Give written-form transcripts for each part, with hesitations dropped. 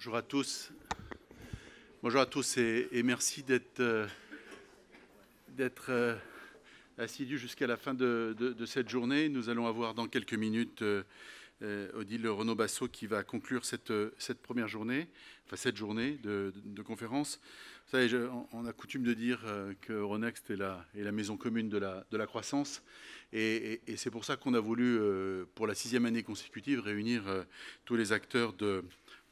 Bonjour à tous. Bonjour à tous et merci d'être assidus jusqu'à la fin de cette journée. Nous allons avoir dans quelques minutes Odile Renaud-Bassot qui va conclure cette première journée, enfin cette journée de conférence. Vous savez, on a coutume de dire que Euronext est la maison commune de la croissance. Et c'est pour ça qu'on a voulu, pour la 6e année consécutive, réunir tous les acteurs de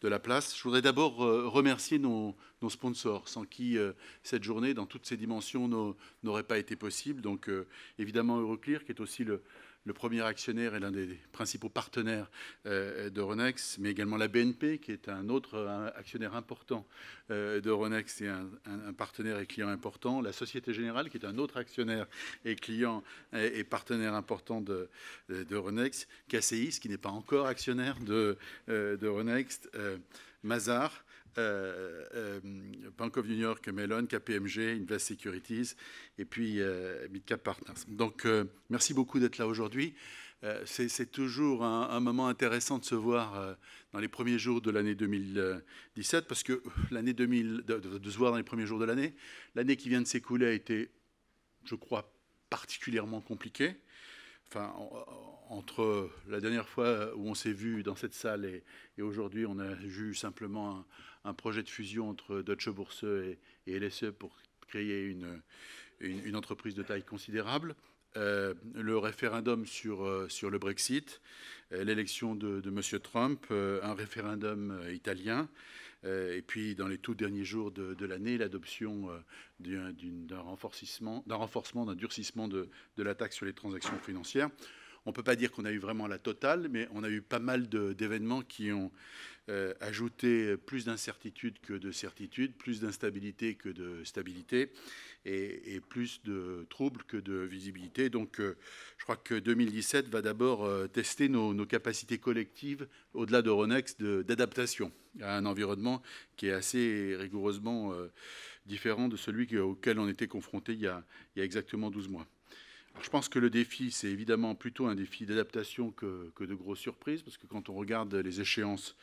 la place. Je voudrais d'abord remercier nos sponsors, sans qui cette journée, dans toutes ses dimensions, n'aurait pas été possible. Donc évidemment Euroclear, qui est aussi le premier actionnaire et l'un des principaux partenaires d'Euronext, mais également la BNP, qui est un autre actionnaire important d'Euronext et un partenaire et client important, la Société Générale, qui est un autre actionnaire et client et partenaire important d'Euronext, KCIS, qui n'est pas encore actionnaire d'Euronext, Mazars, Bank of New York Mellon, KPMG, Invest Securities et puis Midcap Partners. Donc merci beaucoup d'être là aujourd'hui. C'est toujours un moment intéressant de se voir dans les premiers jours de l'année 2017 parce que l'année 2000, de se voir dans les premiers jours de l'année. L'année qui vient de s'écouler a été, je crois, particulièrement compliquée. Enfin, entre la dernière fois où on s'est vu dans cette salle et aujourd'hui, on a vu simplement un projet de fusion entre Deutsche Börse et LSE pour créer une entreprise de taille considérable. Le référendum sur le Brexit, l'élection de M. Trump, un référendum italien, et puis dans les tout derniers jours de l'année, l'adoption d'un renforcement, d'un durcissement de la taxe sur les transactions financières. On ne peut pas dire qu'on a eu vraiment la totale, mais on a eu pas mal d'événements qui ont ajouté plus d'incertitude que de certitude, plus d'instabilité que de stabilité, et plus de troubles que de visibilité. Donc je crois que 2017 va d'abord tester nos capacités collectives, au-delà d'Euronext, d'adaptation à un environnement qui est assez rigoureusement différent de celui auquel on était confronté il y a exactement 12 mois. Alors, je pense que le défi, c'est évidemment plutôt un défi d'adaptation que de grosses surprises, parce que quand on regarde les échéances,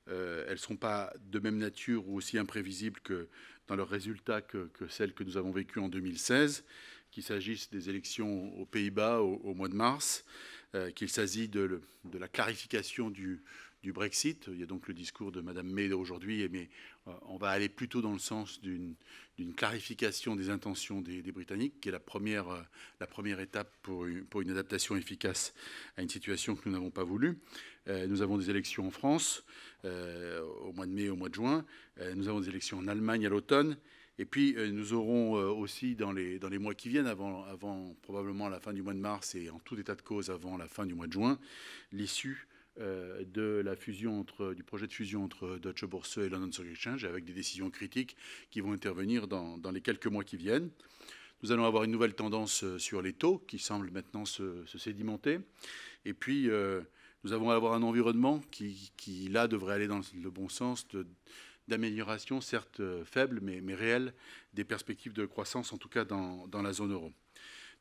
elles ne sont pas de même nature ou aussi imprévisibles que dans leurs résultats que celles que nous avons vécues en 2016, qu'il s'agisse des élections aux Pays-Bas au mois de mars, qu'il s'agisse de la clarification du Brexit. Il y a donc le discours de Mme May aujourd'hui, mais on va aller plutôt dans le sens d'une clarification des intentions des Britanniques, qui est la première étape pour une adaptation efficace à une situation que nous n'avons pas voulu. Nous avons des élections en France au mois de mai et au mois de juin. Nous avons des élections en Allemagne à l'automne. Et puis, nous aurons aussi dans les mois qui viennent, avant probablement la fin du mois de mars et en tout état de cause avant la fin du mois de juin, l'issue de la fusion du projet de fusion entre Deutsche Börse et London Stock Exchange, avec des décisions critiques qui vont intervenir dans les quelques mois qui viennent. Nous allons avoir une nouvelle tendance sur les taux qui semble maintenant se sédimenter. Et puis, nous allons avoir un environnement qui là, devrait aller dans le bon sens d'amélioration, certes faible, mais réelle, des perspectives de croissance, en tout cas dans la zone euro.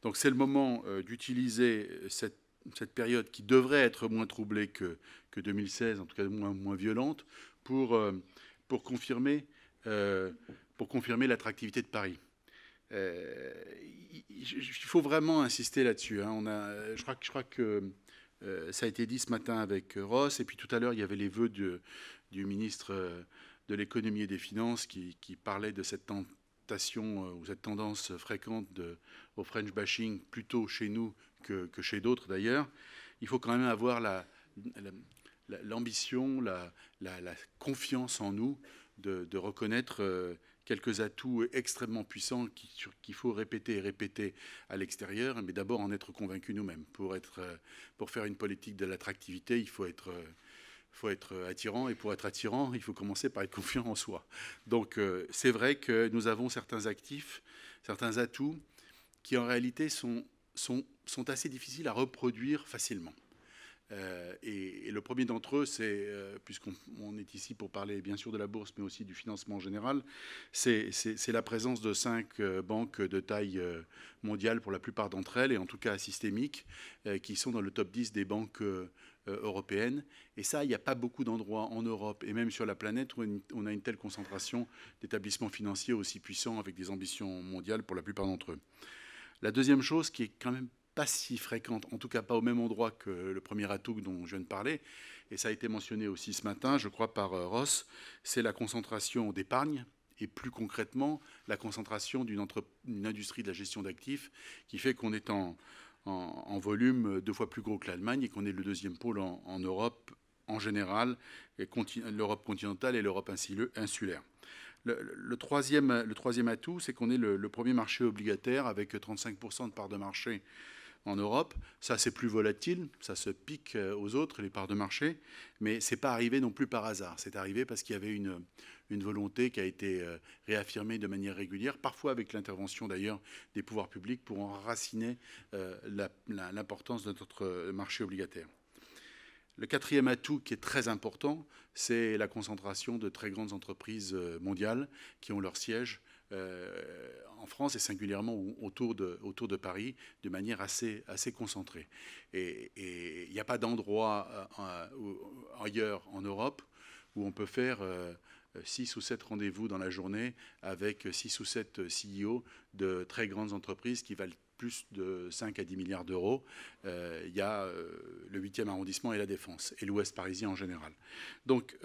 Donc c'est le moment d'utiliser cette période qui devrait être moins troublée que 2016, en tout cas moins violente, pour confirmer l'attractivité de Paris. Il faut vraiment insister là-dessus. Hein. Je crois que ça a été dit ce matin avec Ross, et puis tout à l'heure, il y avait les vœux du ministre de l'économie et des finances qui parlait de cette tentation ou cette tendance fréquente au French bashing, plutôt chez nous que chez d'autres d'ailleurs. Il faut quand même avoir l'ambition, la confiance en nous de reconnaître quelques atouts extrêmement puissants qu'il faut répéter et répéter à l'extérieur, mais d'abord en être convaincu nous-mêmes. Pour faire une politique de l'attractivité, il faut être attirant, et pour être attirant, il faut commencer par être confiant en soi. Donc c'est vrai que nous avons certains actifs, certains atouts qui en réalité sont assez difficiles à reproduire facilement. Et le premier d'entre eux, c'est, puisqu'on est ici pour parler bien sûr de la bourse, mais aussi du financement en général, c'est la présence de 5 banques de taille mondiale pour la plupart d'entre elles, et en tout cas systémiques, qui sont dans le top 10 des banques européennes. Et ça, il n'y a pas beaucoup d'endroits en Europe et même sur la planète où on a une telle concentration d'établissements financiers aussi puissants avec des ambitions mondiales pour la plupart d'entre eux. La deuxième chose qui est quand même pas si fréquente, en tout cas pas au même endroit que le premier atout dont je viens de parler, et ça a été mentionné aussi ce matin, je crois, par Ross, c'est la concentration d'épargne, et plus concrètement, la concentration d'une industrie de la gestion d'actifs qui fait qu'on est en volume 2 fois plus gros que l'Allemagne et qu'on est le deuxième pôle en Europe en général, l'Europe continentale et l'Europe insulaire. Le troisième atout, c'est qu'on est le premier marché obligataire avec 35% de parts de marché en Europe. Ça, c'est plus volatile, ça se pique aux autres, les parts de marché, mais ce n'est pas arrivé non plus par hasard. C'est arrivé parce qu'il y avait une volonté qui a été réaffirmée de manière régulière, parfois avec l'intervention d'ailleurs des pouvoirs publics pour enraciner l'importance de notre marché obligataire. Le quatrième atout qui est très important, c'est la concentration de très grandes entreprises mondiales qui ont leur siège en France et singulièrement autour de Paris de manière assez concentrée. Et il n'y a pas d'endroit ailleurs en Europe où on peut faire 6 ou 7 rendez-vous dans la journée avec 6 ou 7 CEO de très grandes entreprises qui valent plus de 5 à 10 milliards d'euros. Il y a le 8e arrondissement et la Défense, et l'Ouest parisien en général. Donc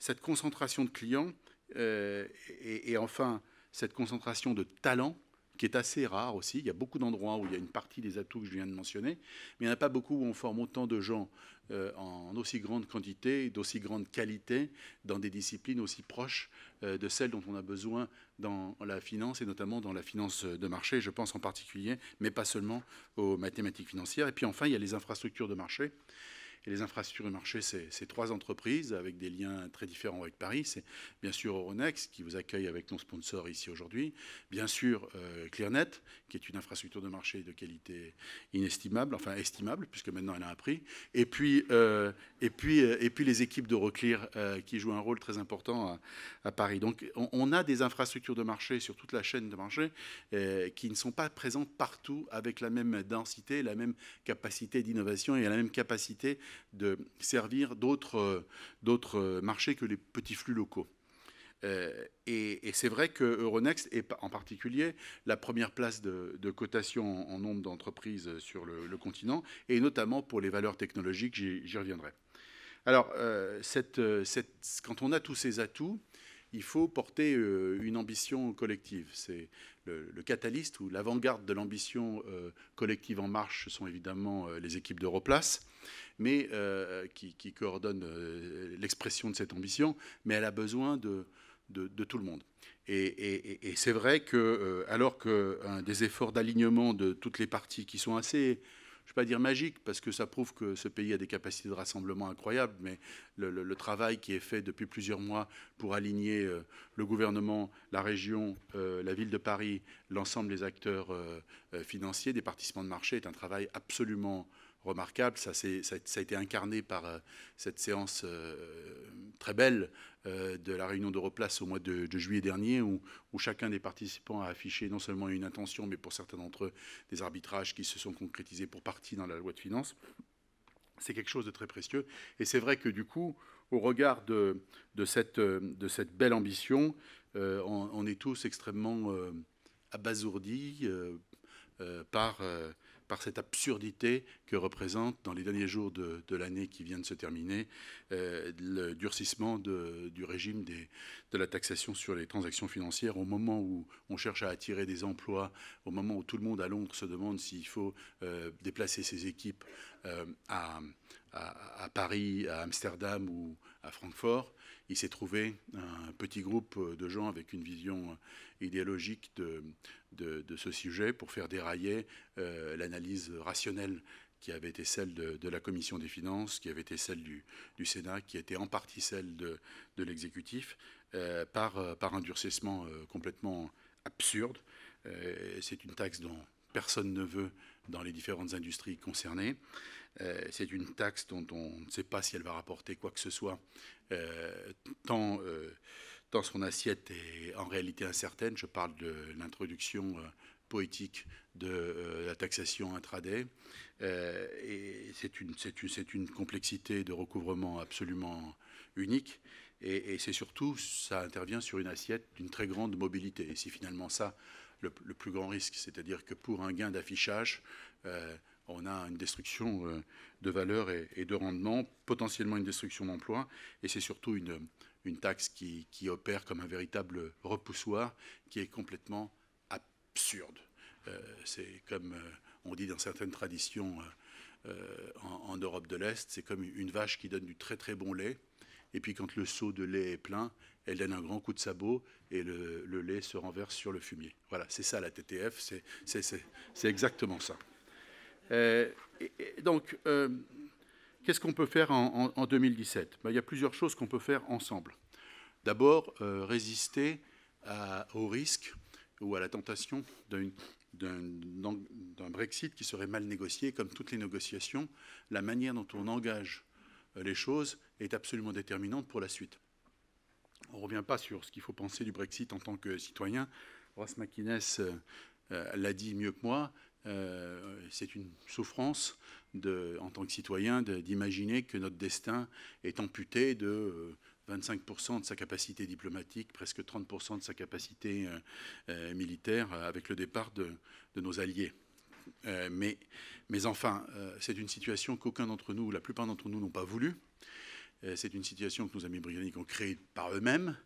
cette concentration de clients et enfin cette concentration de talents qui est assez rare aussi. Il y a beaucoup d'endroits où il y a une partie des atouts que je viens de mentionner, mais il n'y en a pas beaucoup où on forme autant de gens en aussi grande quantité, d'aussi grande qualité, dans des disciplines aussi proches de celles dont on a besoin dans la finance, et notamment dans la finance de marché, je pense en particulier, mais pas seulement aux mathématiques financières. Et puis enfin, il y a les infrastructures de marché. Et les infrastructures de marché, c'est 3 entreprises avec des liens très différents avec Paris. C'est bien sûr Euronext, qui vous accueille avec nos sponsors ici aujourd'hui. Bien sûr Clearnet, qui est une infrastructure de marché de qualité inestimable, enfin estimable, puisque maintenant elle a un prix. Et puis les équipes d'Euroclear, qui jouent un rôle très important à Paris. Donc on a des infrastructures de marché sur toute la chaîne de marché qui ne sont pas présentes partout avec la même densité, la même capacité d'innovation et la même capacité de servir d'autres marchés que les petits flux locaux. Et c'est vrai que Euronext est en particulier la première place de cotation en nombre d'entreprises sur le continent, et notamment pour les valeurs technologiques, j'y reviendrai. Alors, quand on a tous ces atouts, il faut porter une ambition collective. C'est le catalyste ou l'avant-garde de l'ambition collective en marche, ce sont évidemment les équipes d'Europlace, mais qui coordonnent l'expression de cette ambition, mais elle a besoin de tout le monde. Et c'est vrai que, alors que des efforts d'alignement de toutes les parties qui sont assez, je ne vais pas dire magiques, parce que ça prouve que ce pays a des capacités de rassemblement incroyables, mais le travail qui est fait depuis plusieurs mois pour aligner le gouvernement, la région, la ville de Paris, l'ensemble des acteurs financiers, des participants de marché, est un travail absolument remarquable. Ça a été incarné par cette séance très belle de la réunion d'Europlace au mois de juillet dernier, où chacun des participants a affiché non seulement une intention, mais pour certains d'entre eux, des arbitrages qui se sont concrétisés pour partie dans la loi de finances. C'est quelque chose de très précieux. Et c'est vrai que du coup, au regard de cette belle ambition, on est tous extrêmement abasourdis par cette absurdité que représente, dans les derniers jours de l'année qui vient de se terminer, le durcissement du régime de la taxation sur les transactions financières, au moment où on cherche à attirer des emplois, au moment où tout le monde à Londres se demande s'il faut déplacer ses équipes à Paris, à Amsterdam ou à Francfort. Il s'est trouvé un petit groupe de gens avec une vision idéologique de ce sujet pour faire dérailler l'analyse rationnelle qui avait été celle de la Commission des finances, qui avait été celle du Sénat, qui était en partie celle de l'exécutif, par un durcissement complètement absurde. C'est une taxe dont personne ne veut dans les différentes industries concernées. C'est une taxe dont on ne sait pas si elle va rapporter quoi que ce soit, tant son assiette est en réalité incertaine. Je parle de l'introduction poétique de la taxation intraday. Et c'est une complexité de recouvrement absolument unique. Et c'est surtout, ça intervient sur une assiette d'une très grande mobilité. Et c'est finalement ça le plus grand risque. C'est-à-dire que pour un gain d'affichage, on a une destruction de valeur et de rendement, potentiellement une destruction d'emplois. Et c'est surtout une taxe qui opère comme un véritable repoussoir qui est complètement absurde. C'est comme on dit dans certaines traditions en Europe de l'Est, c'est comme une vache qui donne du très très bon lait. Et puis quand le seau de lait est plein, elle donne un grand coup de sabot et le lait se renverse sur le fumier. Voilà, c'est ça la TTF, c'est exactement ça. Donc, qu'est-ce qu'on peut faire en 2017 ? Il y a plusieurs choses qu'on peut faire ensemble. D'abord, résister au risque ou à la tentation d'un Brexit qui serait mal négocié. Comme toutes les négociations, la manière dont on engage les choses est absolument déterminante pour la suite. On ne revient pas sur ce qu'il faut penser du Brexit en tant que citoyen. Ross McInnes l'a dit mieux que moi. C'est une souffrance en tant que citoyen d'imaginer que notre destin est amputé de 25% de sa capacité diplomatique, presque 30% de sa capacité militaire avec le départ de nos alliés. Mais enfin, c'est une situation qu'aucun d'entre nous, la plupart d'entre nous n'ont pas voulu. C'est une situation que nos amis britanniques ont créée par eux-mêmes.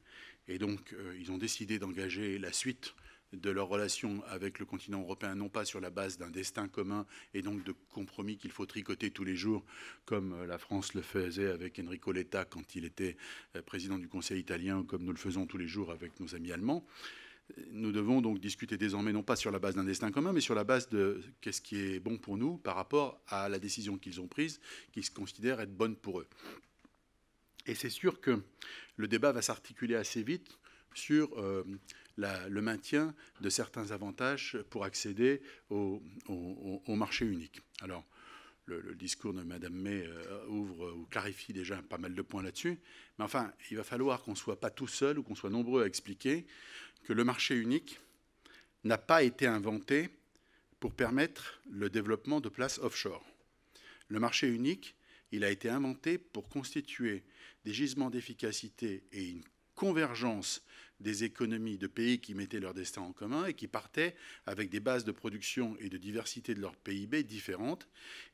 Et donc, ils ont décidé d'engager la suite de leurs relations avec le continent européen, non pas sur la base d'un destin commun et donc de compromis qu'il faut tricoter tous les jours, comme la France le faisait avec Enrico Letta quand il était président du Conseil italien, ou comme nous le faisons tous les jours avec nos amis allemands. Nous devons donc discuter désormais non pas sur la base d'un destin commun, mais sur la base de qu'est-ce qui est bon pour nous par rapport à la décision qu'ils ont prise, qu'ils se considèrent être bonne pour eux. Et c'est sûr que le débat va s'articuler assez vite sur le maintien de certains avantages pour accéder au marché unique. Alors, le discours de Mme May ouvre ou clarifie déjà pas mal de points là-dessus. Mais enfin, il va falloir qu'on ne soit pas tout seul ou qu'on soit nombreux à expliquer que le marché unique n'a pas été inventé pour permettre le développement de places offshore. Le marché unique, il a été inventé pour constituer des gisements d'efficacité et une convergence des économies de pays qui mettaient leur destin en commun et qui partaient avec des bases de production et de diversité de leur PIB différentes.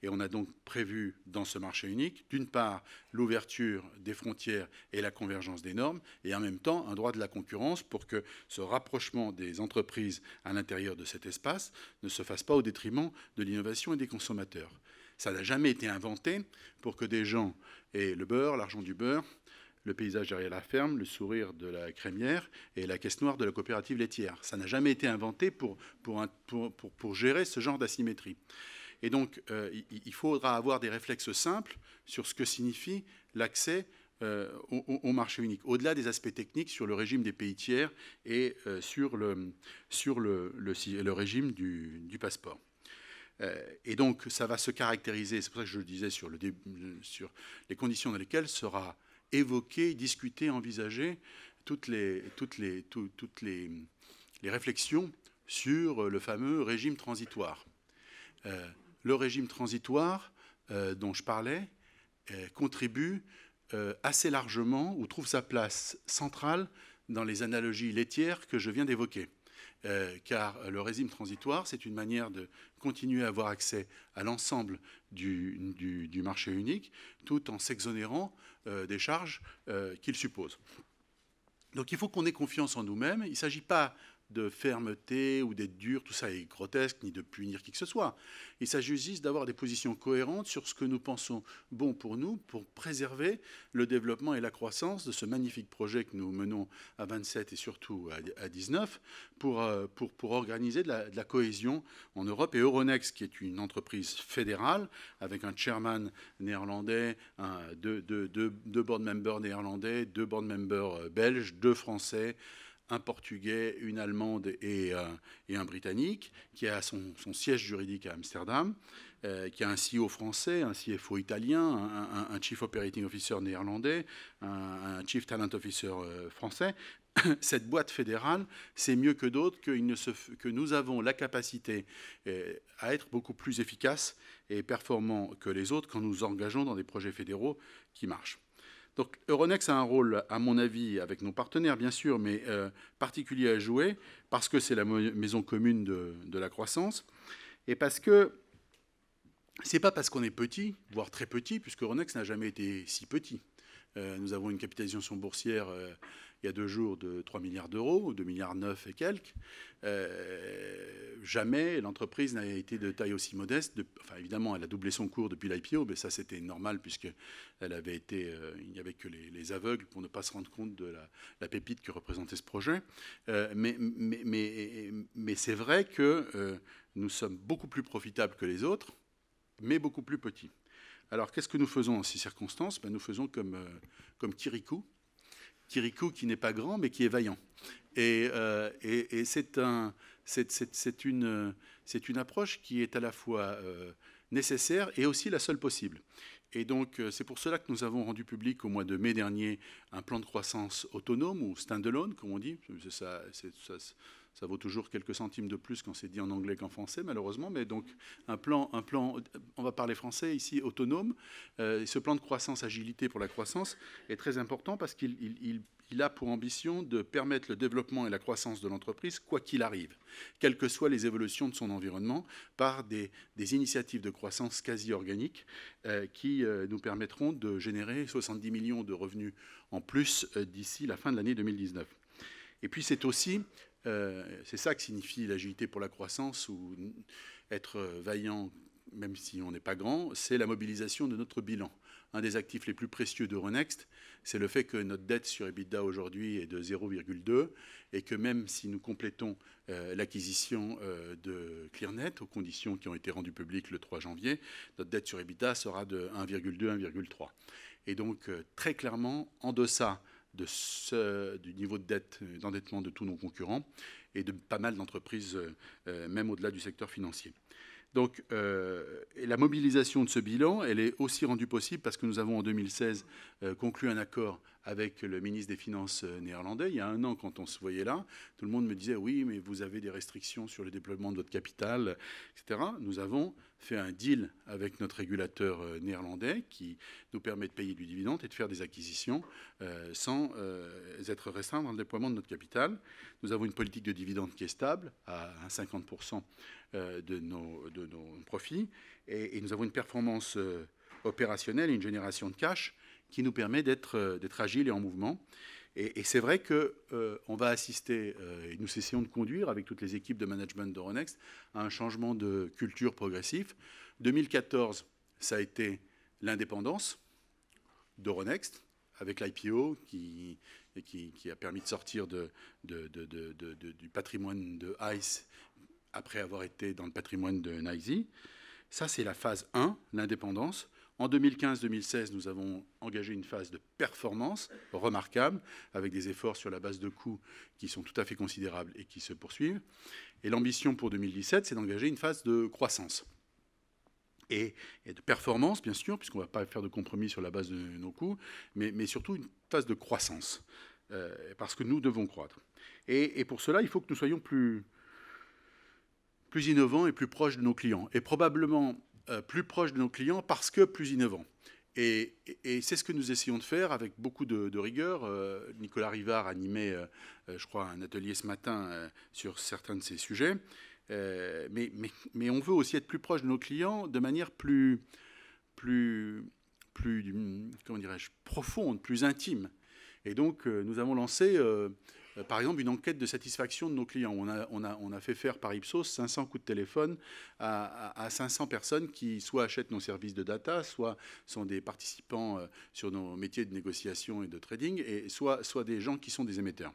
Et on a donc prévu dans ce marché unique, d'une part, l'ouverture des frontières et la convergence des normes, et en même temps, un droit de la concurrence pour que ce rapprochement des entreprises à l'intérieur de cet espace ne se fasse pas au détriment de l'innovation et des consommateurs. Ça n'a jamais été inventé pour que des gens aient le beurre, l'argent du beurre, le paysage derrière la ferme, le sourire de la crémière et la caisse noire de la coopérative laitière. Ça n'a jamais été inventé pour gérer ce genre d'asymétrie. Et donc, il faudra avoir des réflexes simples sur ce que signifie l'accès au marché unique, au-delà des aspects techniques sur le régime des pays tiers et sur le régime du passeport. Et donc, ça va se caractériser, c'est pour ça que je le disais, sur les conditions dans lesquelles sera évoqué, discuté, envisagé toutes les réflexions sur le fameux régime transitoire. Le régime transitoire dont je parlais contribue assez largement ou trouve sa place centrale dans les analogies laitières que je viens d'évoquer. Car le régime transitoire, c'est une manière de continuer à avoir accès à l'ensemble du marché unique, tout en s'exonérant des charges qu'il suppose. Donc il faut qu'on ait confiance en nous-mêmes. Il ne s'agit pas de fermeté ou d'être dur, tout ça est grotesque, ni de punir qui que ce soit. Il s'agit juste d'avoir des positions cohérentes sur ce que nous pensons bon pour nous, pour préserver le développement et la croissance de ce magnifique projet que nous menons à 27 et surtout à 19, pour organiser de la cohésion en Europe. Et Euronext, qui est une entreprise fédérale, avec un chairman néerlandais, deux board members néerlandais, 2 board members belges, 2 français, un Portugais, une Allemande et un Britannique, qui a son siège juridique à Amsterdam, qui a un CEO français, un CFO italien, un Chief Operating Officer néerlandais, un Chief Talent Officer français. Cette boîte fédérale, c'est mieux que d'autres que nous avons la capacité à être beaucoup plus efficaces et performants que les autres quand nous engageons dans des projets fédéraux qui marchent. Donc Euronext a un rôle, à mon avis, avec nos partenaires, bien sûr, mais particulier à jouer, parce que c'est la maison commune de la croissance, et parce que c'est pas parce qu'on est petit, voire très petit, puisque Euronext n'a jamais été si petit. Nous avons une capitalisation boursière il y a 2 jours de 3 milliards d'euros, 2 milliards 9 et quelques. Jamais l'entreprise n'a été de taille aussi modeste. Enfin, évidemment, elle a doublé son cours depuis l'IPO, mais ça, c'était normal puisqu'elle avait été, il n'y avait que les aveugles pour ne pas se rendre compte de la pépite que représentait ce projet. Mais c'est vrai que nous sommes beaucoup plus profitables que les autres, mais beaucoup plus petits. Alors, qu'est-ce que nous faisons dans ces circonstances? Nous faisons comme Kirikou. Kirikou qui n'est pas grand, mais qui est vaillant. Et c'est une approche qui est à la fois nécessaire et aussi la seule possible. Et donc, c'est pour cela que nous avons rendu public au mois de mai dernier un plan de croissance autonome, ou stand-alone, comme on dit. Ça vaut toujours quelques centimes de plus quand c'est dit en anglais qu'en français, malheureusement. Mais donc, un plan, on va parler français ici, autonome. Ce plan de croissance, agilité pour la croissance, est très important parce qu'il a pour ambition de permettre le développement et la croissance de l'entreprise, quoi qu'il arrive, quelles que soient les évolutions de son environnement, par des initiatives de croissance quasi organiques qui nous permettront de générer 70 millions de revenus en plus d'ici la fin de l'année 2019. Et puis, c'est aussi... c'est ça que signifie l'agilité pour la croissance, ou être vaillant même si on n'est pas grand, c'est la mobilisation de notre bilan. Un des actifs les plus précieux d'Euronext, c'est le fait que notre dette sur EBITDA aujourd'hui est de 0,2 et que même si nous complétons l'acquisition de ClearNet aux conditions qui ont été rendues publiques le 3 janvier, notre dette sur EBITDA sera de 1,2, 1,3. Et donc très clairement en deçà du niveau de dette, d'endettement de tous nos concurrents et de pas mal d'entreprises, même au-delà du secteur financier. Donc, la mobilisation de ce bilan, elle est aussi rendue possible parce que nous avons en 2016 conclu un accord avec le ministre des Finances néerlandais. Il y a 1 an, quand on se voyait là, tout le monde me disait « Oui, mais vous avez des restrictions sur le déploiement de votre capital, etc. » Nous avons fait un deal avec notre régulateur néerlandais qui nous permet de payer du dividende et de faire des acquisitions sans être restreints dans le déploiement de notre capital. Nous avons une politique de dividende qui est stable à 50% de nos profits et nous avons une performance opérationnelle et une génération de cash qui nous permet d'être agile et en mouvement. Et c'est vrai qu'on va assister, et nous essayons de conduire avec toutes les équipes de management d'Euronext, à un changement de culture progressif. 2014, ça a été l'indépendance d'Euronext, avec l'IPO qui a permis de sortir du patrimoine de ICE après avoir été dans le patrimoine de NYSE. Ça, c'est la phase 1, l'indépendance. En 2015-2016, nous avons engagé une phase de performance remarquable, avec des efforts sur la base de coûts qui sont tout à fait considérables et qui se poursuivent. Et l'ambition pour 2017, c'est d'engager une phase de croissance. Et de performance, bien sûr, puisqu'on ne va pas faire de compromis sur la base de nos coûts, mais surtout une phase de croissance, parce que nous devons croître. Et pour cela, il faut que nous soyons plus innovants et plus proches de nos clients. Et probablement plus proches de nos clients parce que plus innovants. Et c'est ce que nous essayons de faire avec beaucoup de rigueur. Nicolas Rivard animait, je crois, un atelier ce matin sur certains de ces sujets. Mais on veut aussi être plus proche de nos clients de manière plus comment dirais-je, profonde, plus intime. Et donc, nous avons lancé, par exemple, une enquête de satisfaction de nos clients. On a fait faire par Ipsos 500 coups de téléphone à 500 personnes qui soit achètent nos services de data, soit sont des participants sur nos métiers de négociation et de trading, et soit des gens qui sont des émetteurs.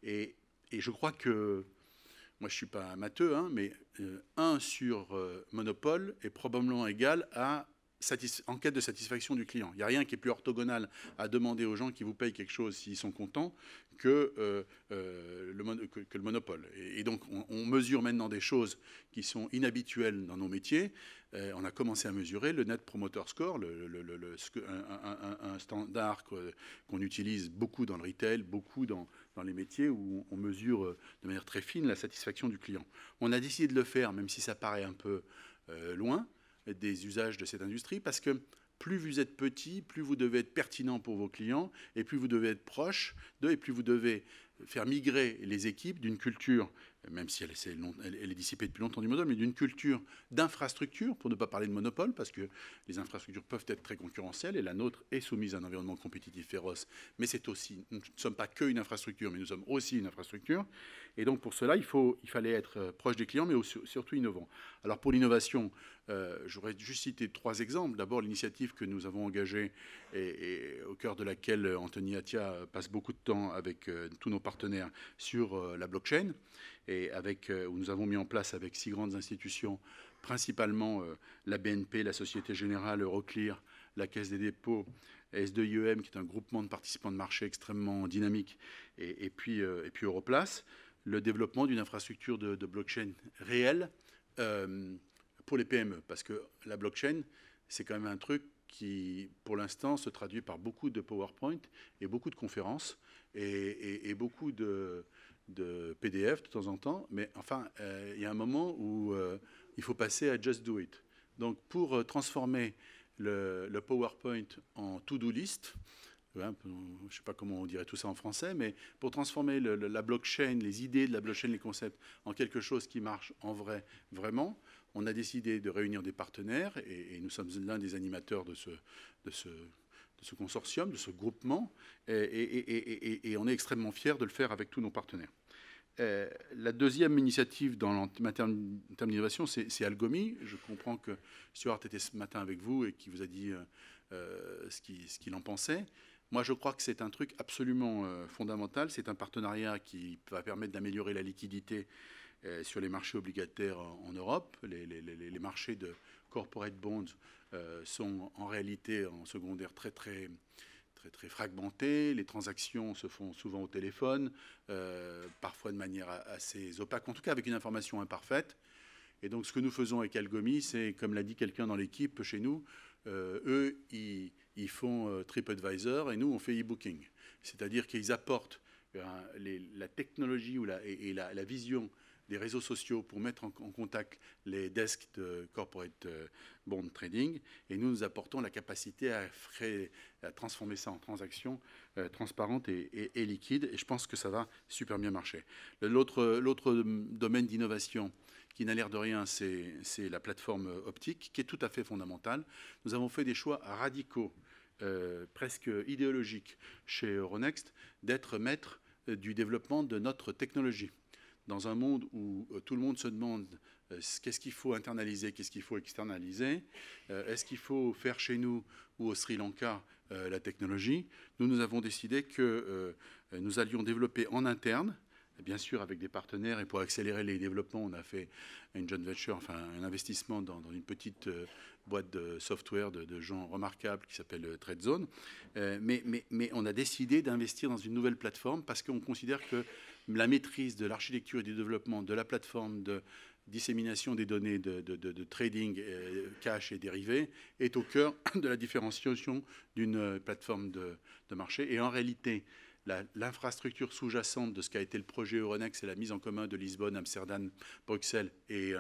Et je crois que, moi je ne suis pas matheux, hein, mais 1 sur monopole est probablement égal à en quête de satisfaction du client. Il n'y a rien qui est plus orthogonal à demander aux gens qui vous payent quelque chose s'ils sont contents que le monopole. Et donc, on mesure maintenant des choses qui sont inhabituelles dans nos métiers. On a commencé à mesurer le Net Promoter Score, un standard qu'on utilise beaucoup dans le retail, beaucoup dans les métiers où on mesure de manière très fine la satisfaction du client. On a décidé de le faire, même si ça paraît un peu loin des usages de cette industrie, parce que plus vous êtes petit, plus vous devez être pertinent pour vos clients, et plus vous devez être proche d'eux, et plus vous devez faire migrer les équipes d'une culture, même si elle est dissipée depuis longtemps du modèle, mais d'une culture d'infrastructure, pour ne pas parler de monopole, parce que les infrastructures peuvent être très concurrentielles, et la nôtre est soumise à un environnement compétitif féroce, mais c'est aussi, nous ne sommes pas qu'une infrastructure, mais nous sommes aussi une infrastructure, et donc pour cela, il fallait être proche des clients, mais surtout innovant. Alors pour l'innovation, j'aurais juste cité 3 exemples. D'abord, l'initiative que nous avons engagée et au cœur de laquelle Anthony Attia passe beaucoup de temps avec tous nos partenaires sur la blockchain, et où nous avons mis en place avec 6 grandes institutions, principalement la BNP, la Société Générale, Euroclear, la Caisse des dépôts, S2IEM, qui est un groupement de participants de marché extrêmement dynamique, et puis Europlace, le développement d'une infrastructure de blockchain réelle pour les PME. Parce que la blockchain, c'est quand même un truc qui, pour l'instant, se traduit par beaucoup de PowerPoint et beaucoup de conférences et beaucoup de PDF de temps en temps. Mais enfin, il y a un moment où il faut passer à just do it. Donc, pour transformer le PowerPoint en to-do list, je ne sais pas comment on dirait tout ça en français, mais pour transformer la blockchain, les idées de la blockchain, les concepts, en quelque chose qui marche en vrai, vraiment, on a décidé de réunir des partenaires, et nous sommes l'un des animateurs de ce consortium, de ce groupement, et on est extrêmement fiers de le faire avec tous nos partenaires. La deuxième initiative en termes d'innovation, c'est Algomi. Je comprends que Stuart était ce matin avec vous et qui vous a dit ce qu'il en pensait. Moi, je crois que c'est un truc absolument fondamental. C'est un partenariat qui va permettre d'améliorer la liquidité sur les marchés obligataires en Europe. Les marchés de corporate bonds sont en réalité en secondaire très fragmentés. Les transactions se font souvent au téléphone, parfois de manière assez opaque, en tout cas avec une information imparfaite. Et donc, ce que nous faisons avec Algomi, c'est, comme l'a dit quelqu'un dans l'équipe chez nous, eux, ils font TripAdvisor et nous, on fait e-booking. C'est-à-dire qu'ils apportent la technologie et la vision des réseaux sociaux pour mettre en contact les desks de corporate bond trading, et nous apportons la capacité à transformer ça en transactions transparentes et liquides, et je pense que ça va super bien marcher. L'autre domaine d'innovation qui n'a l'air de rien, c'est la plateforme optique, qui est tout à fait fondamentale. Nous avons fait des choix radicaux, presque idéologiques, chez Euronext, d'être maître du développement de notre technologie. Dans un monde où tout le monde se demande qu'est-ce qu'il faut internaliser, qu'est-ce qu'il faut externaliser, est-ce qu'il faut faire chez nous ou au Sri Lanka la technologie, nous avons décidé que nous allions développer en interne, bien sûr avec des partenaires, et pour accélérer les développements, on a fait une joint venture, enfin un investissement dans une petite boîte de software de gens remarquables qui s'appelle TradeZone. Mais on a décidé d'investir dans une nouvelle plateforme parce qu'on considère que la maîtrise de l'architecture et du développement de la plateforme de dissémination des données de trading, cash et dérivés est au cœur de la différenciation d'une plateforme de marché. Et en réalité, l'infrastructure sous-jacente de ce qu'a été le projet Euronext, c'est la mise en commun de Lisbonne, Amsterdam, Bruxelles et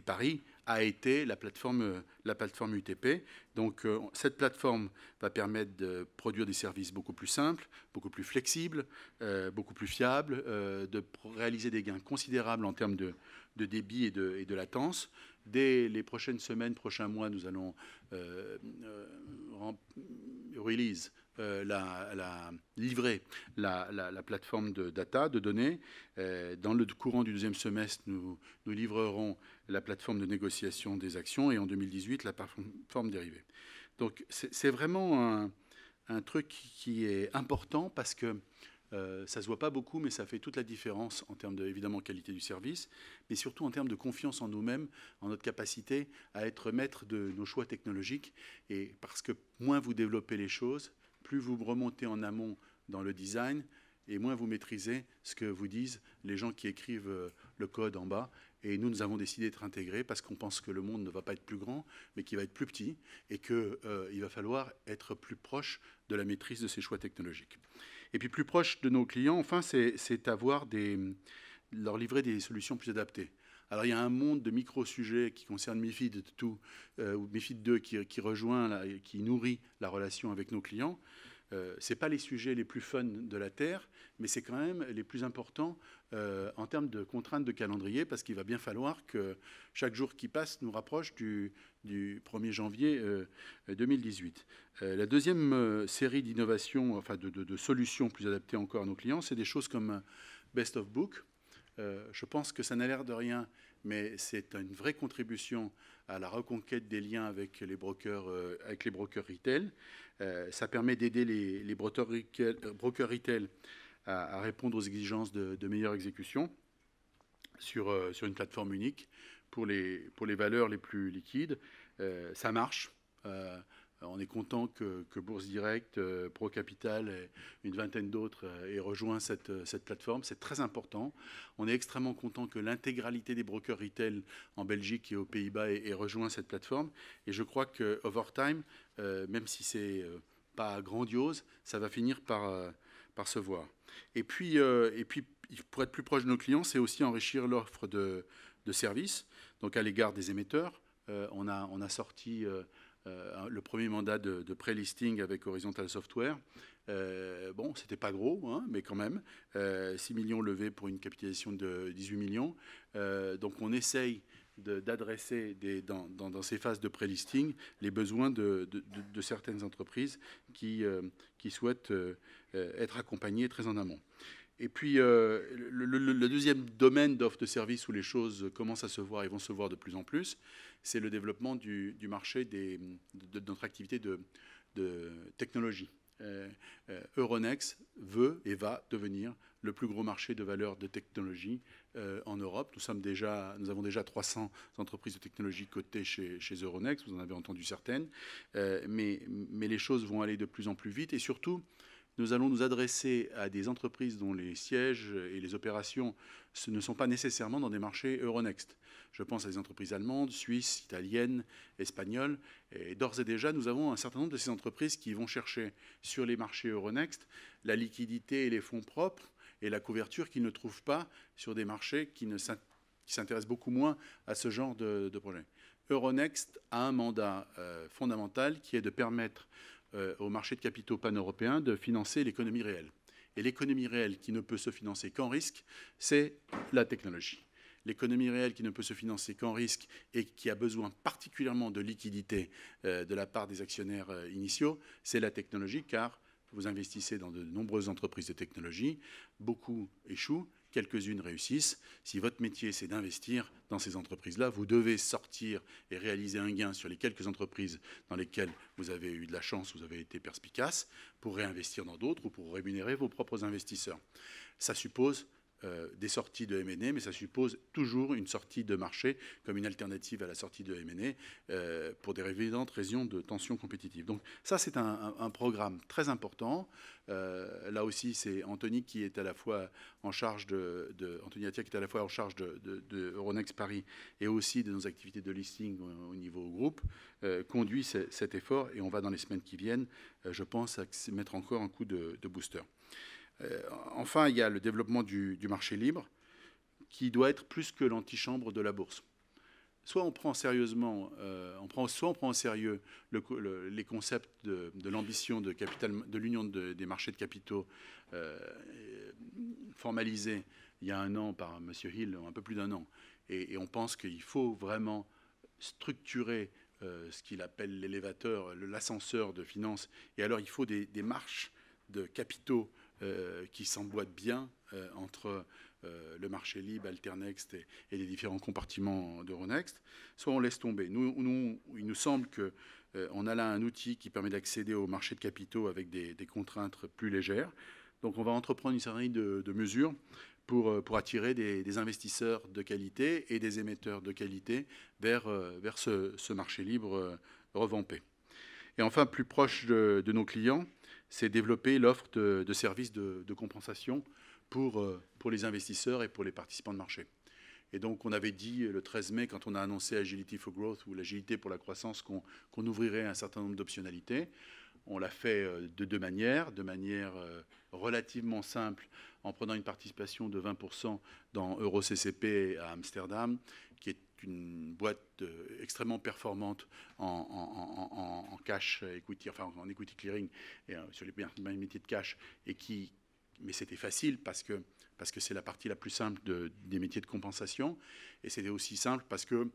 Paris, a été la plateforme UTP. Donc cette plateforme va permettre de produire des services beaucoup plus simples, beaucoup plus flexibles, beaucoup plus fiables, de réaliser des gains considérables en termes de débit et de latence. Dès les prochaines semaines, prochains mois, nous allons release, livrer la plateforme de data, de données. Dans le courant du deuxième semestre, nous livrerons la plateforme de négociation des actions, et en 2018, la plateforme dérivée. Donc c'est vraiment un truc qui est important parce que Ça ne se voit pas beaucoup, mais ça fait toute la différence en termes de, évidemment, qualité du service, mais surtout en termes de confiance en nous-mêmes, en notre capacité à être maître de nos choix technologiques. Et parce que moins vous développez les choses, plus vous remontez en amont dans le design, et moins vous maîtrisez ce que vous disent les gens qui écrivent le code en bas. Et nous avons décidé d'être intégrés parce qu'on pense que le monde ne va pas être plus grand, mais qu'il va être plus petit, et qu'il va falloir être plus proche de la maîtrise de ces choix technologiques. Et puis plus proche de nos clients, enfin, c'est leur livrer des solutions plus adaptées. Alors il y a un monde de micro-sujets qui concerne MiFID 2, ou MiFID 2 qui rejoint, qui nourrit la relation avec nos clients. Ce n'est pas les sujets les plus fun de la Terre, mais c'est quand même les plus importants en termes de contraintes de calendrier, parce qu'il va bien falloir que chaque jour qui passe nous rapproche du 1er janvier 2018. La deuxième série d'innovations, enfin de solutions plus adaptées encore à nos clients, c'est des choses comme Best of Book. Je pense que ça n'a l'air de rien, mais c'est une vraie contribution à la reconquête des liens avec les brokers retail. Ça permet d'aider les brokers retail à répondre aux exigences de meilleure exécution sur une plateforme unique pour les valeurs les plus liquides. Ça marche. On est content que Bourse Direct, ProCapital et une vingtaine d'autres aient rejoint cette plateforme. C'est très important. On est extrêmement content que l'intégralité des brokers retail en Belgique et aux Pays-Bas ait rejoint cette plateforme. Et je crois que over time, même si c'est pas grandiose, ça va finir par se voir. Et puis, pour être plus proche de nos clients, c'est aussi enrichir l'offre de services. Donc à l'égard des émetteurs, on a sorti le premier mandat de pré-listing avec Horizontal Software. Bon, c'était pas gros, hein, mais quand même. 6 millions levés pour une capitalisation de 18 millions. Donc on essaye d'adresser dans ces phases de pré-listing les besoins de certaines entreprises qui souhaitent être accompagnées très en amont. Et puis, le deuxième domaine d'offre de services où les choses commencent à se voir et vont se voir de plus en plus, c'est le développement du marché de notre activité de technologie. Euronext veut et va devenir le plus gros marché de valeur de technologie en Europe. Nous avons déjà 300 entreprises de technologie cotées chez Euronext, vous en avez entendu certaines, mais les choses vont aller de plus en plus vite, et surtout, nous allons nous adresser à des entreprises dont les sièges et les opérations ne sont pas nécessairement dans des marchés Euronext. Je pense à des entreprises allemandes, suisses, italiennes, espagnoles. Et d'ores et déjà, nous avons un certain nombre de ces entreprises qui vont chercher sur les marchés Euronext la liquidité et les fonds propres et la couverture qu'ils ne trouvent pas sur des marchés qui s'intéressent beaucoup moins à ce genre de projet. Euronext a un mandat fondamental qui est de permettre au marché de capitaux pan-européen de financer l'économie réelle. Et l'économie réelle qui ne peut se financer qu'en risque, c'est la technologie. L'économie réelle qui ne peut se financer qu'en risque et qui a besoin particulièrement de liquidité de la part des actionnaires initiaux, c'est la technologie, car vous investissez dans de nombreuses entreprises de technologie, beaucoup échouent, quelques-unes réussissent. Si votre métier, c'est d'investir dans ces entreprises-là, vous devez sortir et réaliser un gain sur les quelques entreprises dans lesquelles vous avez eu de la chance, vous avez été perspicace, pour réinvestir dans d'autres ou pour rémunérer vos propres investisseurs. Ça suppose des sorties de M&A, mais ça suppose toujours une sortie de marché comme une alternative à la sortie de M&A pour des évidentes raisons de tension compétitive. Donc ça, c'est un programme très important. Là aussi, c'est Anthony qui est à la fois en charge Anthony Attia qui est à la fois en charge de Euronext Paris et aussi de nos activités de listing au niveau groupe, conduit cet effort, et on va dans les semaines qui viennent, je pense, à mettre encore un coup de booster. Enfin, il y a le développement du marché libre qui doit être plus que l'antichambre de la bourse. Soit on prend sérieusement, soit on prend au sérieux les concepts de l'ambition de l'union des marchés de capitaux formalisés il y a un an par M. Hill, un peu plus d'un an, et on pense qu'il faut vraiment structurer ce qu'il appelle l'élévateur, l'ascenseur de finances, et alors il faut des marches de capitaux qui s'emboîtent bien entre le marché libre, Alternext et les différents compartiments d'Euronext, soit on laisse tomber. Il nous semble qu'on a là un outil qui permet d'accéder au marché de capitaux avec des contraintes plus légères. Donc on va entreprendre une série de mesures pour attirer des investisseurs de qualité et des émetteurs de qualité vers ce marché libre revampé. Et enfin, plus proche de nos clients, c'est développer l'offre de services de compensation pour les investisseurs et pour les participants de marché. Et donc, on avait dit le 13 mai, quand on a annoncé Agility for Growth ou l'agilité pour la croissance, qu'on ouvrirait un certain nombre d'optionnalités. On l'a fait de deux manières, relativement simple, en prenant une participation de 20% dans EuroCCP à Amsterdam, qui est une boîte extrêmement performante en cash equity, enfin en equity clearing et sur les métiers de cash, mais c'était facile parce que c'est la partie la plus simple des métiers de compensation, et c'était aussi simple parce que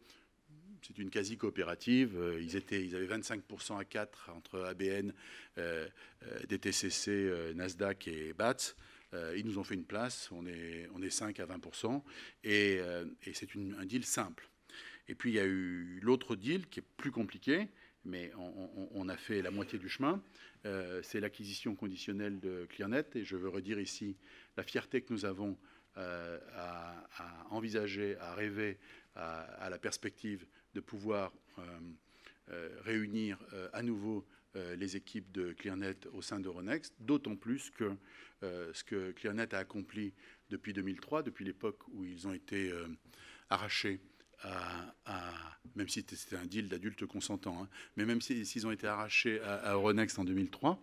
c'est une quasi-coopérative. Ils avaient 25% à 4 entre ABN, DTCC, Nasdaq et BATS. Ils nous ont fait une place. On est 5 à 20%. Et c'est un deal simple. Et puis, il y a eu l'autre deal qui est plus compliqué, mais on a fait la moitié du chemin. C'est l'acquisition conditionnelle de ClearNet. Et je veux redire ici la fierté que nous avons à envisager, à rêver à la perspective de pouvoir réunir à nouveau les équipes de ClearNet au sein d'Euronext, d'autant plus que ce que ClearNet a accompli depuis 2003, depuis l'époque où ils ont été arrachés même si c'était un deal d'adultes consentants, hein, mais même s'ils ont été arrachés à Euronext en 2003,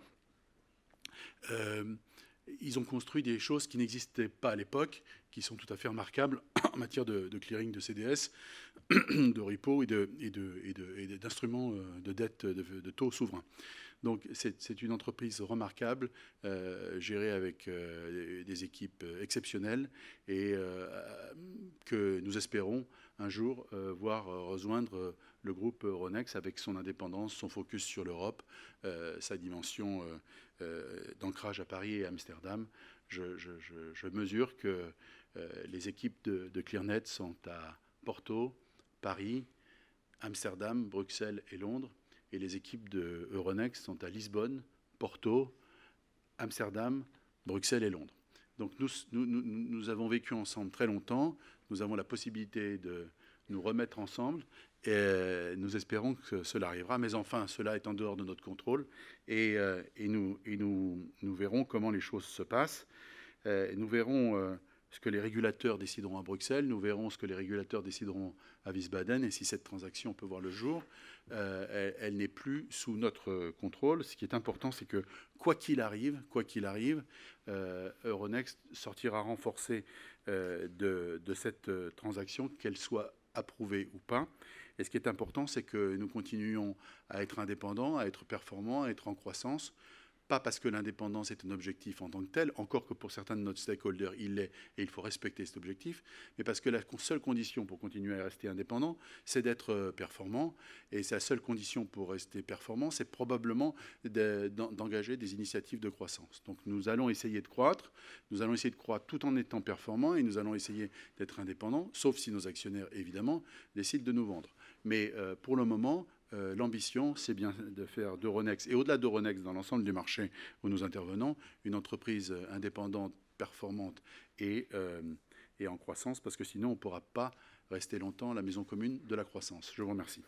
ils ont construit des choses qui n'existaient pas à l'époque, qui sont tout à fait remarquables en matière de clearing de CDS, de repo et d'instruments de dette de taux souverains. Donc c'est une entreprise remarquable, gérée avec des équipes exceptionnelles et que nous espérons un jour voir rejoindre le groupe Euronext avec son indépendance, son focus sur l'Europe, sa dimension d'ancrage à Paris et à Amsterdam. Je mesure que les équipes de ClearNet sont à Porto, Paris, Amsterdam, Bruxelles et Londres. Et les équipes de Euronext sont à Lisbonne, Porto, Amsterdam, Bruxelles et Londres. Donc nous avons vécu ensemble très longtemps. Nous avons la possibilité de nous remettre ensemble. Et nous espérons que cela arrivera. Mais enfin, cela est en dehors de notre contrôle. Et nous verrons comment les choses se passent. Nous verrons ce que les régulateurs décideront à Bruxelles. Nous verrons ce que les régulateurs décideront à Wiesbaden. Et si cette transaction peut voir le jour, elle n'est plus sous notre contrôle. Ce qui est important, c'est que quoi qu'il arrive, Euronext sortira renforcé de cette transaction, qu'elle soit approuvée ou pas. Et ce qui est important, c'est que nous continuions à être indépendants, à être performants, à être en croissance. Pas parce que l'indépendance est un objectif en tant que tel, encore que pour certains de notre stakeholders, il l'est, et il faut respecter cet objectif, mais parce que la seule condition pour continuer à rester indépendant, c'est d'être performant, et la seule condition pour rester performant, c'est probablement d'engager des initiatives de croissance. Donc nous allons essayer de croître tout en étant performants, et nous allons essayer d'être indépendants, sauf si nos actionnaires, évidemment, décident de nous vendre. Mais pour le moment, l'ambition, c'est bien de faire d'Euronext, et au-delà d'Euronext, dans l'ensemble du marché où nous intervenons, une entreprise indépendante, performante et en croissance, parce que sinon, on ne pourra pas rester longtemps la maison commune de la croissance. Je vous remercie.